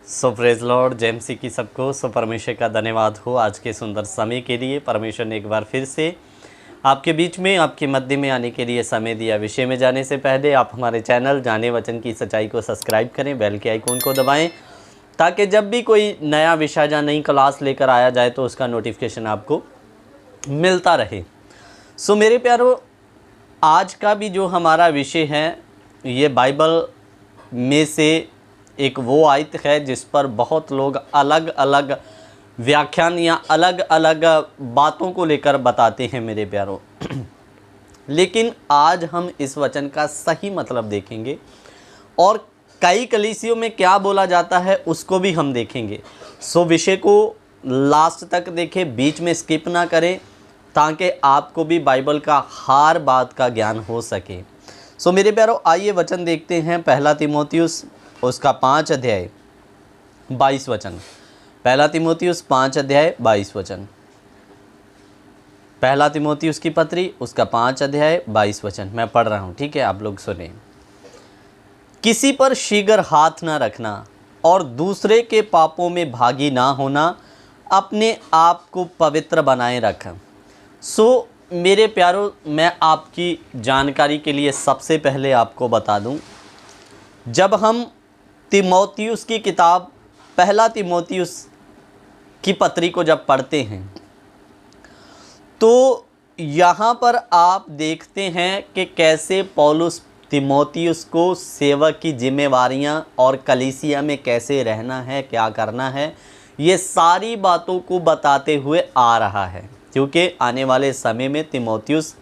सो praise Lord JMC की सबको परमेश्वर का धन्यवाद हो आज के सुंदर समय के लिए। परमेश्वर ने एक बार फिर से आपके बीच में आपके मध्य में आने के लिए समय दिया। विषय में जाने से पहले आप हमारे चैनल जाने वचन की सच्चाई को सब्सक्राइब करें, बेल के आइकॉन को दबाएं ताकि जब भी कोई नया विषय या नई क्लास लेकर आया जाए तो उसका नोटिफिकेशन आपको मिलता रहे। सो मेरे प्यारों, आज का भी जो हमारा विषय है ये बाइबल में से एक वो आयत है जिस पर बहुत लोग अलग अलग व्याख्यान या अलग अलग बातों को लेकर बताते हैं मेरे प्यारों। लेकिन आज हम इस वचन का सही मतलब देखेंगे और कई कलीसियों में क्या बोला जाता है उसको भी हम देखेंगे। सो विषय को लास्ट तक देखें, बीच में स्किप ना करें ताकि आपको भी बाइबल का हर बात का ज्ञान हो सके। सो मेरे प्यारों, आइए वचन देखते हैं। पहला तीमुथियुस उसका 5 अध्याय 22 वचन। पहला तीमुथियुस 5 अध्याय 22 वचन। पहला तीमुथियुस की पत्री उसका 5 अध्याय 22 वचन मैं पढ़ रहा हूँ, ठीक है, आप लोग सुने। किसी पर शीघ्र हाथ ना रखना और दूसरे के पापों में भागी ना होना, अपने आप को पवित्र बनाए रख। सो मेरे प्यारों, मैं आपकी जानकारी के लिए सबसे पहले आपको बता दूं, जब हम तीमुथियुस की किताब पहला तीमुथियुस की पत्री को जब पढ़ते हैं तो यहाँ पर आप देखते हैं कि कैसे पौलुस तीमुथियुस को सेवक की जिम्मेवारियाँ और कलीसिया में कैसे रहना है, क्या करना है, ये सारी बातों को बताते हुए आ रहा है। क्योंकि आने वाले समय में तीमुथियुस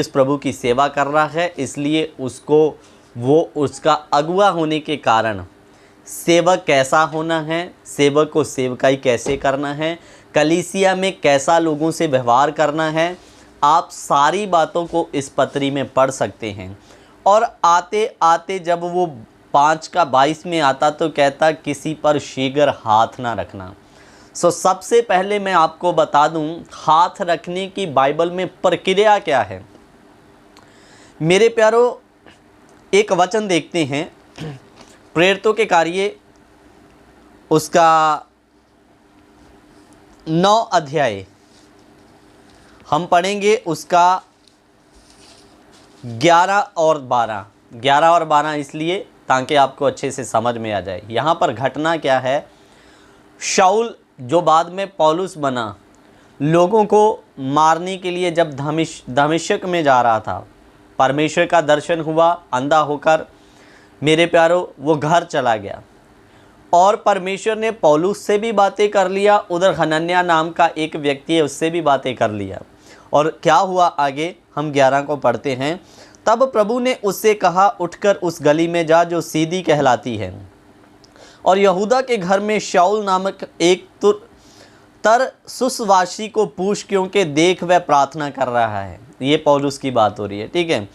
प्रभु की सेवा कर रहा है, इसलिए उसका अगुआ होने के कारण सेवक कैसा होना है, सेवक को सेवकाई कैसे करना है, कलीसिया में कैसा लोगों से व्यवहार करना है, आप सारी बातों को इस पत्री में पढ़ सकते हैं। और आते आते जब वो 5 का 22 में आता तो कहता किसी पर शीघ्र हाथ ना रखना। सो सबसे पहले मैं आपको बता दूं, हाथ रखने की बाइबल में प्रक्रिया क्या है। मेरे प्यारों, एक वचन देखते हैं प्रेरितों के कार्य उसका 9 अध्याय हम पढ़ेंगे, उसका 11 और 12 इसलिए ताकि आपको अच्छे से समझ में आ जाए। यहाँ पर घटना क्या है, शाऊल जो बाद में पौलुस बना, लोगों को मारने के लिए जब दमिश्क में जा रहा था, परमेश्वर का दर्शन हुआ, अंधा होकर मेरे प्यारों वो घर चला गया और परमेश्वर ने पौलुस से भी बातें कर लिया, उधर हनन्याह नाम का एक व्यक्ति है उससे भी बातें कर लिया। और क्या हुआ आगे हम 11 को पढ़ते हैं। तब प्रभु ने उससे कहा, उठकर उस गली में जा जो सीधी कहलाती है और यहूदा के घर में शाऊल नामक एक तरसुसवासी को पूछ, क्योंकि देख वह प्रार्थना कर रहा है। ये पौलुस की बात हो रही है, ठीक है।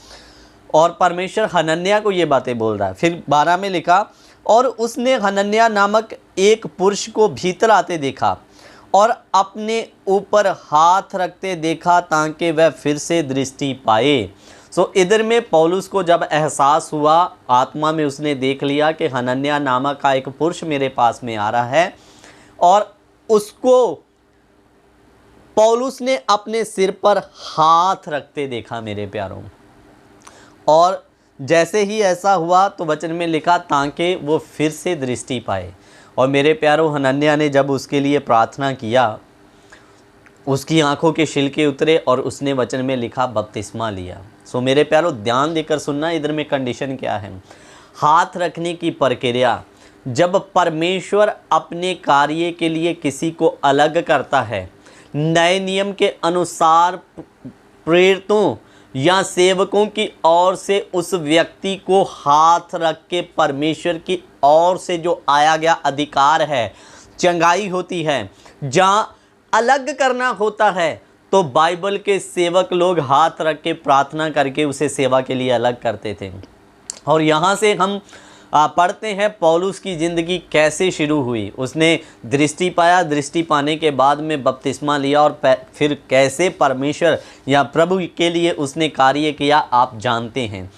और परमेश्वर हनन्याह को ये बातें बोल रहा है। फिर 12 में लिखा, और उसने हनन्याह नामक एक पुरुष को भीतर आते देखा और अपने ऊपर हाथ रखते देखा ताकि वह फिर से दृष्टि पाए। सो इधर में पौलुस को जब एहसास हुआ, आत्मा में उसने देख लिया कि हनन्याह नामक का एक पुरुष मेरे पास में आ रहा है, और उसको पौलुस ने अपने सिर पर हाथ रखते देखा मेरे प्यारों। और जैसे ही ऐसा हुआ तो वचन में लिखा ताकि वो फिर से दृष्टि पाए। और मेरे प्यारों, हनन्याह ने जब उसके लिए प्रार्थना किया, उसकी आंखों के छिलके उतरे और उसने वचन में लिखा बपतिस्मा लिया। सो मेरे प्यारों, ध्यान देकर सुनना, इधर में कंडीशन क्या है। हाथ रखने की प्रक्रिया, जब परमेश्वर अपने कार्य के लिए किसी को अलग करता है, नए नियम के अनुसार प्रेरितों या सेवकों की ओर से उस व्यक्ति को हाथ रख के परमेश्वर की ओर से जो आया गया अधिकार है, चंगाई होती है, जहाँ अलग करना होता है तो बाइबल के सेवक लोग हाथ रख के प्रार्थना करके उसे सेवा के लिए अलग करते थे। और यहाँ से हम पढ़ते हैं पौलुस की ज़िंदगी कैसे शुरू हुई। उसने दृष्टि पाया, दृष्टि पाने के बाद में बपतिस्मा लिया और फिर कैसे परमेश्वर या प्रभु के लिए उसने कार्य किया, आप जानते हैं।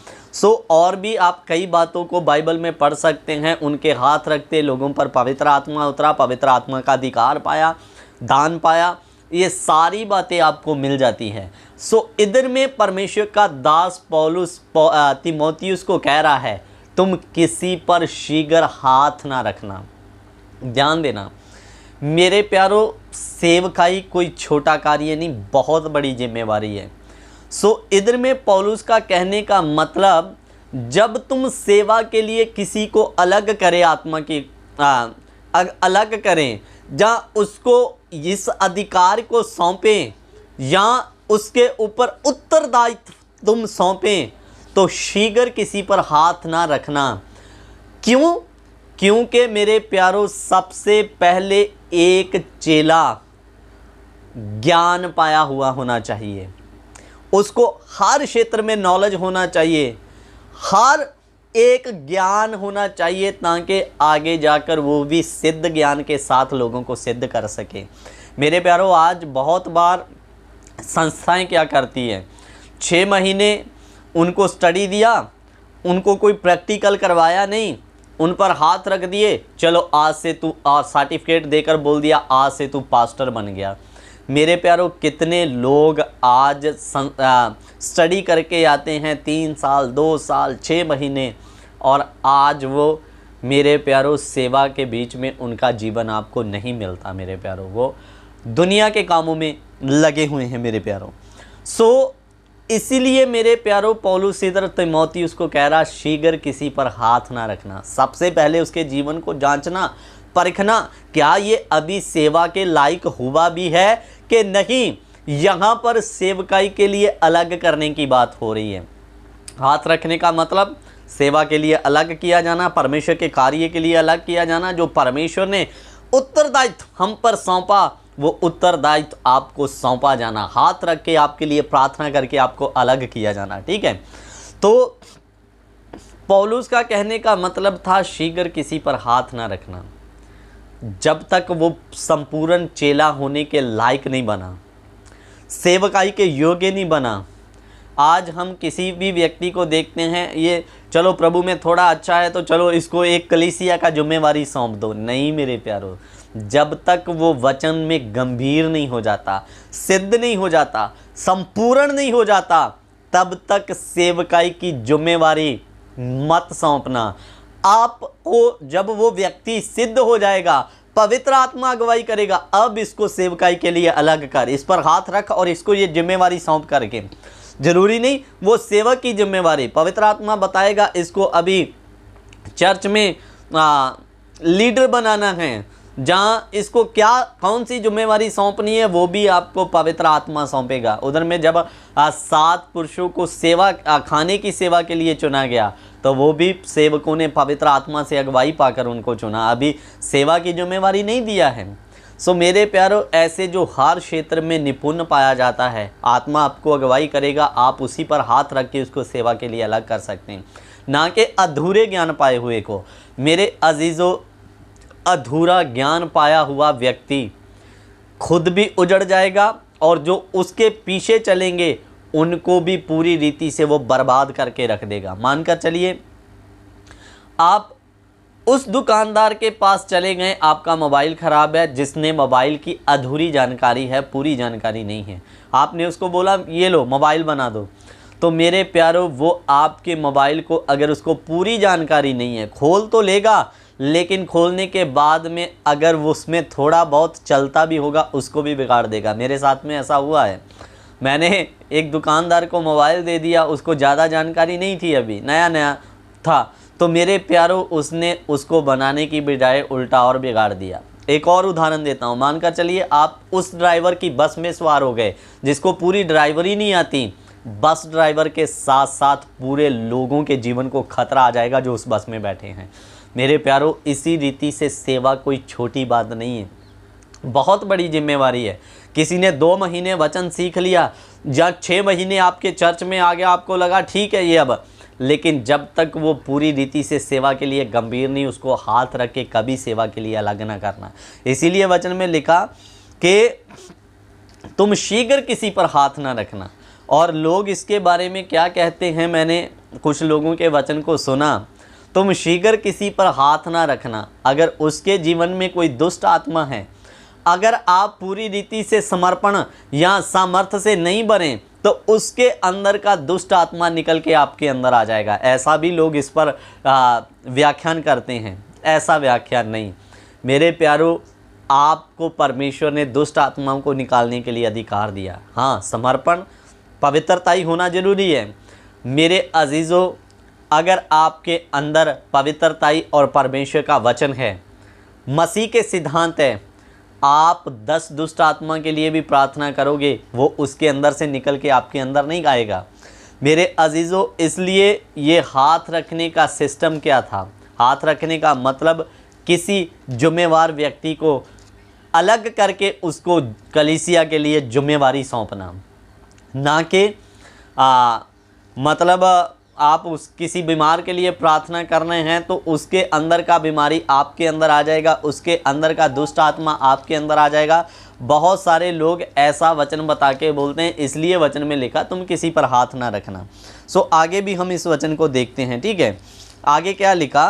और भी आप कई बातों को बाइबल में पढ़ सकते हैं। उनके हाथ रखते लोगों पर पवित्र आत्मा उतरा, पवित्र आत्मा का अधिकार पाया, दान पाया, ये सारी बातें आपको मिल जाती हैं। इधर में परमेश्वर का दास पौलुस तीमुथियुस को कह रहा है, तुम किसी पर शीघ्र हाथ ना रखना। ध्यान देना मेरे प्यारो, सेवकाई कोई छोटा कार्य नहीं, बहुत बड़ी जिम्मेवारी है। इधर में पौलुस का कहने का मतलब, जब तुम सेवा के लिए किसी को अलग करें, आत्मा की अलग करें, या उसको इस अधिकार को सौंपें या उसके ऊपर उत्तरदायित्व तुम सौंपें, तो शीघ्र किसी पर हाथ ना रखना। क्यों? क्योंकि मेरे प्यारों, सबसे पहले एक चेला ज्ञान पाया हुआ होना चाहिए, उसको हर क्षेत्र में नॉलेज होना चाहिए, हर एक ज्ञान होना चाहिए, ताकि आगे जाकर वो भी सिद्ध ज्ञान के साथ लोगों को सिद्ध कर सके। मेरे प्यारों, आज बहुत बार संस्थाएं क्या करती हैं, 6 महीने उनको स्टडी दिया, उनको कोई प्रैक्टिकल करवाया नहीं, उन पर हाथ रख दिए, चलो आज से तू, सर्टिफिकेट देकर बोल दिया आज से तू पास्टर बन गया। मेरे प्यारों, कितने लोग आज स्टडी करके आते हैं 3 साल, 2 साल, 6 महीने, और आज वो मेरे प्यारों सेवा के बीच में उनका जीवन आपको नहीं मिलता। मेरे प्यारों, वो दुनिया के कामों में लगे हुए हैं मेरे प्यारों। इसीलिए मेरे प्यारों, पौलुस इधर तीमुथियुस को कह रहा, शीघ्र किसी पर हाथ ना रखना। सबसे पहले उसके जीवन को जांचना, परखना, क्या ये अभी सेवा के लायक हुआ भी है कि नहीं। यहाँ पर सेवकाई के लिए अलग करने की बात हो रही है। हाथ रखने का मतलब सेवा के लिए अलग किया जाना, परमेश्वर के कार्य के लिए अलग किया जाना। जो परमेश्वर ने उत्तरदायित्व हम पर सौंपा, वो उत्तरदायित्व आपको सौंपा जाना, हाथ रख के आपके लिए प्रार्थना करके आपको अलग किया जाना। ठीक है, तो पौलुस का कहने का मतलब था शीघ्र किसी पर हाथ ना रखना, जब तक वो संपूर्ण चेला होने के लायक नहीं बना, सेवकाई के योग्य नहीं बना। आज हम किसी भी व्यक्ति को देखते हैं, ये चलो प्रभु में थोड़ा अच्छा है तो चलो इसको एक कलीसिया का जिम्मेवारी सौंप दो। नहीं मेरे प्यारो, जब तक वो वचन में गंभीर नहीं हो जाता, सिद्ध नहीं हो जाता, संपूर्ण नहीं हो जाता, तब तक सेवकाई की जिम्मेवारी मत सौंपना। आपको जब वो व्यक्ति सिद्ध हो जाएगा, पवित्र आत्मा अगुवाई करेगा, अब इसको सेवकाई के लिए अलग कर, इस पर हाथ रख और इसको ये जिम्मेवारी सौंप करके। जरूरी नहीं वो सेवक की जिम्मेवारी, पवित्र आत्मा बताएगा इसको अभी चर्च में लीडर बनाना है, जहाँ इसको क्या कौन सी जिम्मेवारी सौंपनी है वो भी आपको पवित्र आत्मा सौंपेगा। उधर में जब 7 पुरुषों को सेवा खाने की सेवा के लिए चुना गया, तो वो भी सेवकों ने पवित्र आत्मा से अगुवाई पाकर उनको चुना, अभी सेवा की जिम्मेवारी नहीं दिया है। मेरे प्यारों, ऐसे जो हर क्षेत्र में निपुण पाया जाता है, आत्मा आपको अगुवाई करेगा, आप उसी पर हाथ रख के उसको सेवा के लिए अलग कर सकते हैं, ना कि अधूरे ज्ञान पाए हुए को। मेरे अजीज़ों, अधूरा ज्ञान पाया हुआ व्यक्ति खुद भी उजड़ जाएगा और जो उसके पीछे चलेंगे उनको भी पूरी रीति से वो बर्बाद करके रख देगा। मानकर चलिए आप उस दुकानदार के पास चले गए, आपका मोबाइल ख़राब है, जिसने मोबाइल की अधूरी जानकारी है, पूरी जानकारी नहीं है, आपने उसको बोला ये लो मोबाइल बना दो, तो मेरे प्यारों वो आपके मोबाइल को अगर उसको पूरी जानकारी नहीं है, खोल तो लेगा, लेकिन खोलने के बाद में अगर वो उसमें थोड़ा बहुत चलता भी होगा उसको भी बिगाड़ देगा। मेरे साथ में ऐसा हुआ है, मैंने एक दुकानदार को मोबाइल दे दिया, उसको ज़्यादा जानकारी नहीं थी, अभी नया नया था, तो मेरे प्यारों उसने उसको बनाने की बजाय उल्टा और बिगाड़ दिया। एक और उदाहरण देता हूँ, मानकर चलिए आप उस ड्राइवर की बस में सवार हो गए जिसको पूरी ड्राइवरी नहीं आती, बस ड्राइवर के साथ साथ पूरे लोगों के जीवन को खतरा आ जाएगा जो उस बस में बैठे हैं। मेरे प्यारों, इसी रीति से सेवा कोई छोटी बात नहीं है, बहुत बड़ी जिम्मेवारी है। किसी ने 2 महीने वचन सीख लिया या 6 महीने आपके चर्च में आ गया, आपको लगा ठीक है ये अब, लेकिन जब तक वो पूरी रीति से सेवा के लिए गंभीर नहीं, उसको हाथ रख के कभी सेवा के लिए अलग ना करना। इसीलिए वचन में लिखा कि तुम शीघ्र किसी पर हाथ ना रखना। और लोग इसके बारे में क्या कहते हैं, मैंने कुछ लोगों के वचन को सुना, तुम शीघ्र किसी पर हाथ ना रखना। अगर उसके जीवन में कोई दुष्ट आत्मा है, अगर आप पूरी रीति से समर्पण या सामर्थ्य से नहीं बने, तो उसके अंदर का दुष्ट आत्मा निकल के आपके अंदर आ जाएगा। ऐसा भी लोग इस पर व्याख्यान करते हैं, ऐसा व्याख्यान नहीं मेरे प्यारों। आपको परमेश्वर ने दुष्ट आत्माओं को निकालने के लिए अधिकार दिया। हाँ, समर्पण पवित्रता ही होना जरूरी है। मेरे अजीज़ों, अगर आपके अंदर पवित्रताई और परमेश्वर का वचन है, मसीह के सिद्धांत है, आप 10 दुष्ट आत्मा के लिए भी प्रार्थना करोगे, वो उसके अंदर से निकल के आपके अंदर नहीं आएगा। मेरे अजीज़ों, इसलिए ये हाथ रखने का सिस्टम क्या था? हाथ रखने का मतलब किसी जुम्मेवार व्यक्ति को अलग करके उसको कलीसिया के लिए जुम्मेवारी सौंपना, ना कि मतलब आप उस किसी बीमार के लिए प्रार्थना कर रहे हैं तो उसके अंदर का बीमारी आपके अंदर आ जाएगा, उसके अंदर का दुष्ट आत्मा आपके अंदर आ जाएगा। बहुत सारे लोग ऐसा वचन बता के बोलते हैं, इसलिए वचन में लिखा तुम किसी पर हाथ ना रखना। आगे भी हम इस वचन को देखते हैं, ठीक है। आगे क्या लिखा?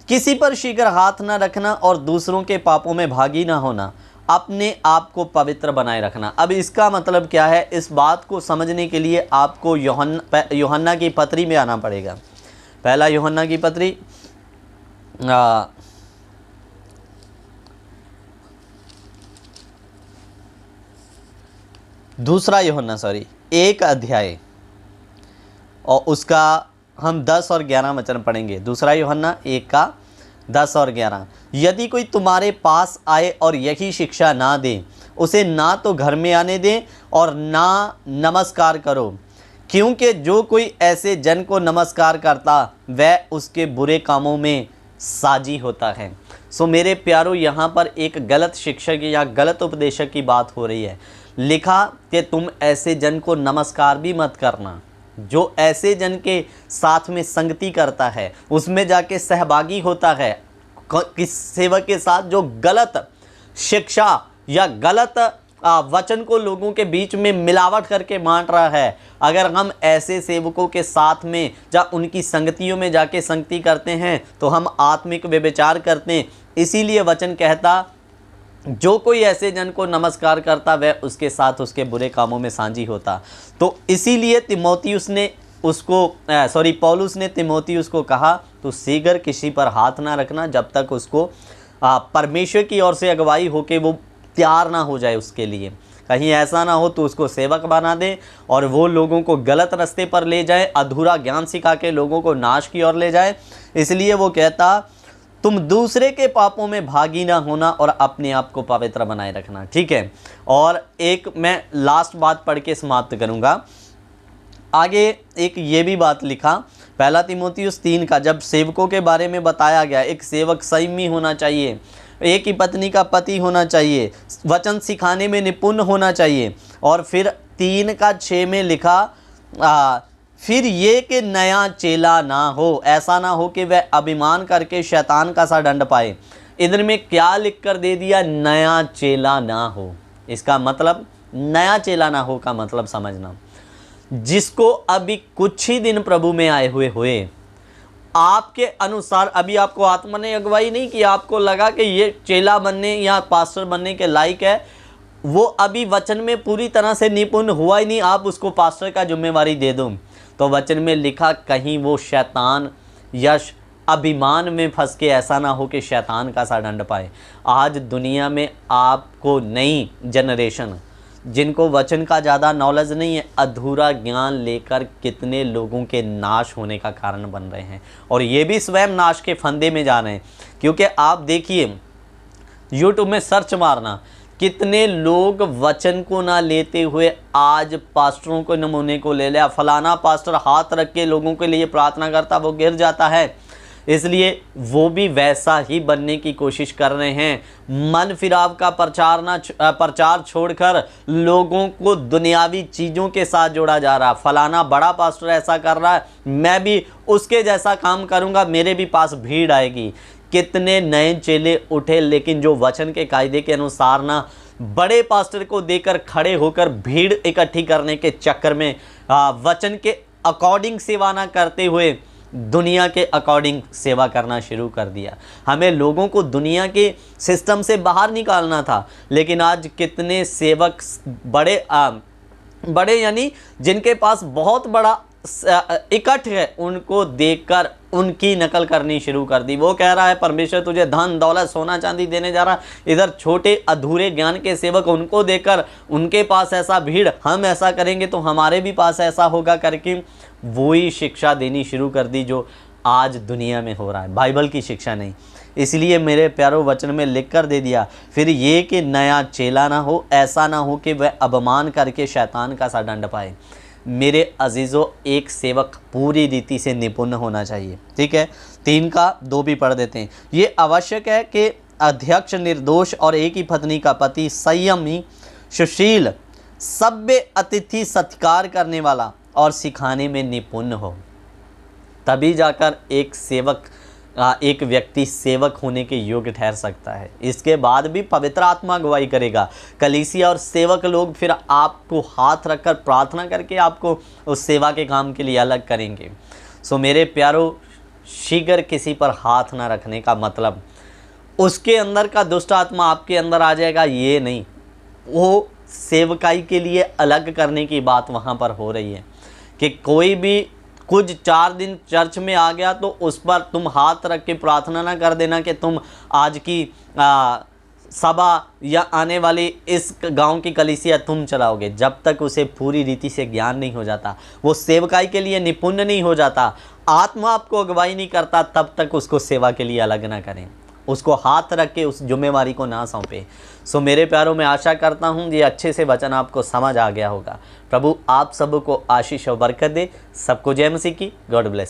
किसी पर शीघ्र हाथ ना रखना और दूसरों के पापों में भागी ना होना, अपने आप को पवित्र बनाए रखना। अब इसका मतलब क्या है? इस बात को समझने के लिए आपको यूहन्ना की पत्री में आना पड़ेगा। पहला यूहन्ना की पत्री दूसरा यूहन्ना 1 अध्याय और उसका हम 10 और 11 वचन पढ़ेंगे। दूसरा यूहन्ना 1 का 10 और 11। यदि कोई तुम्हारे पास आए और यही शिक्षा ना दे, उसे ना तो घर में आने दें और ना नमस्कार करो, क्योंकि जो कोई ऐसे जन को नमस्कार करता वह उसके बुरे कामों में साजी होता है। मेरे प्यारों, यहाँ पर एक गलत शिक्षक या गलत उपदेशक की बात हो रही है। लिखा कि तुम ऐसे जन को नमस्कार भी मत करना। जो ऐसे जन के साथ में संगति करता है, उसमें जाके सहभागी होता है, किस सेवक के साथ जो गलत शिक्षा या गलत वचन को लोगों के बीच में मिलावट करके बांट रहा है, अगर हम ऐसे सेवकों के साथ में या उनकी संगतियों में जाके संगति करते हैं तो हम आत्मिक व्यभिचार करते हैं। इसीलिए वचन कहता, जो कोई ऐसे जन को नमस्कार करता वह उसके साथ उसके बुरे कामों में साझी होता। तो इसीलिए पौलुस ने तिमोथियुस को कहा, तो शीघ्र किसी पर हाथ ना रखना जब तक उसको परमेश्वर की ओर से अगुवाई होके वो तैयार ना हो जाए उसके लिए। कहीं ऐसा ना हो तो उसको सेवक बना दे और वो लोगों को गलत रास्ते पर ले जाए, अधूरा ज्ञान सिखा के लोगों को नाश की ओर ले जाए। इसलिए वो कहता, तुम दूसरे के पापों में भागी ना होना और अपने आप को पवित्र बनाए रखना, ठीक है। और एक मैं लास्ट बात पढ़ के समाप्त करूंगा। आगे एक ये भी बात लिखा, पहला तीमुथियुस 3 का, जब सेवकों के बारे में बताया गया, एक सेवक संयमी होना चाहिए, एक ही पत्नी का पति होना चाहिए, वचन सिखाने में निपुण होना चाहिए। और फिर 3 का 6 में लिखा, फिर ये कि नया चेला ना हो, ऐसा ना हो कि वह अभिमान करके शैतान का सा दंड पाए। इधर में क्या लिख कर दे दिया? नया चेला ना हो। इसका मतलब नया चेला ना हो का मतलब समझना, जिसको अभी कुछ ही दिन प्रभु में आए हुए आपके अनुसार, अभी आपको आत्मा ने अगुवाई नहीं की, आपको लगा कि ये चेला बनने या पास्टर बनने के लायक है, वो अभी वचन में पूरी तरह से निपुण हुआ ही नहीं, आप उसको पास्टर का जिम्मेवारी दे दो। तो वचन में लिखा, कहीं वो शैतान यश अभिमान में फंस के ऐसा ना हो कि शैतान का सा दंड पाए। आज दुनिया में आपको नई जनरेशन जिनको वचन का ज़्यादा नॉलेज नहीं है, अधूरा ज्ञान लेकर कितने लोगों के नाश होने का कारण बन रहे हैं, और ये भी स्वयं नाश के फंदे में जा रहे हैं। क्योंकि आप देखिए, यूट्यूब में सर्च मारना, कितने लोग वचन को ना लेते हुए आज पास्टरों को नमूने को ले लिया। फलाना पास्टर हाथ रख के लोगों के लिए प्रार्थना करता, वो गिर जाता है, इसलिए वो भी वैसा ही बनने की कोशिश कर रहे हैं। मन फिराव का प्रचार छोड़कर लोगों को दुनियावी चीज़ों के साथ जोड़ा जा रहा। फलाना बड़ा पास्टर ऐसा कर रहा है, मैं भी उसके जैसा काम करूंगा, मेरे भी पास भीड़ आएगी। कितने नए चेले उठे, लेकिन जो वचन के कायदे के अनुसार ना बड़े पास्टर को देकर खड़े होकर भीड़ इकट्ठी करने के चक्कर में वचन के अकॉर्डिंग सेवा ना करते हुए दुनिया के अकॉर्डिंग सेवा करना शुरू कर दिया। हमें लोगों को दुनिया के सिस्टम से बाहर निकालना था, लेकिन आज कितने सेवक बड़े यानी जिनके पास बहुत बड़ा इकट्ठ है, उनको देखकर उनकी नकल करनी शुरू कर दी। वो कह रहा है परमेश्वर तुझे धन दौलत सोना चांदी देने जा रहा, इधर छोटे अधूरे ज्ञान के सेवक उनको देखकर उनके पास ऐसा भीड़, हम ऐसा करेंगे तो हमारे भी पास ऐसा होगा करके वही शिक्षा देनी शुरू कर दी जो आज दुनिया में हो रहा है, बाइबल की शिक्षा नहीं। इसलिए मेरे प्यारों वचन में लिख कर दे दिया, फिर ये कि नया चेला ना हो, ऐसा ना हो कि वह अपमान करके शैतान का सा दंड पाए। मेरे अजीज़ों, एक सेवक पूरी रीति से निपुण होना चाहिए, ठीक है। 3 का 2 भी पढ़ देते हैं। ये आवश्यक है कि अध्यक्ष निर्दोष और एक ही पत्नी का पति, संयमी, सुशील, सभ्य, अतिथि सत्कार करने वाला और सिखाने में निपुण हो। तभी जाकर एक व्यक्ति सेवक होने के योग्य ठहर सकता है। इसके बाद भी पवित्र आत्मा अगुवाई करेगा। कलीसिया और सेवक लोग फिर आपको हाथ रखकर प्रार्थना करके आपको उस सेवा के काम के लिए अलग करेंगे। सो मेरे प्यारों, शीघ्र किसी पर हाथ ना रखने का मतलब उसके अंदर का दुष्ट आत्मा आपके अंदर आ जाएगा, ये नहीं। वो सेवकाई के लिए अलग करने की बात वहाँ पर हो रही है कि कोई भी कुछ 4 दिन चर्च में आ गया तो उस पर तुम हाथ रख के प्रार्थना ना कर देना कि तुम आज की सभा या आने वाली इस गांव की कलीसिया तुम चलाओगे। जब तक उसे पूरी रीति से ज्ञान नहीं हो जाता, वो सेवकाई के लिए निपुण नहीं हो जाता, आत्मा आपको अगुवाई नहीं करता, तब तक उसको सेवा के लिए अलग ना करें, उसको हाथ रख के उस जिम्मेवारी को ना सौंपे। सो मेरे प्यारों, मैं आशा करता हूँ ये अच्छे से वचन आपको समझ आ गया होगा। प्रभु आप सबको आशीष और बरकत दे। सबको जय मसीह की। God bless.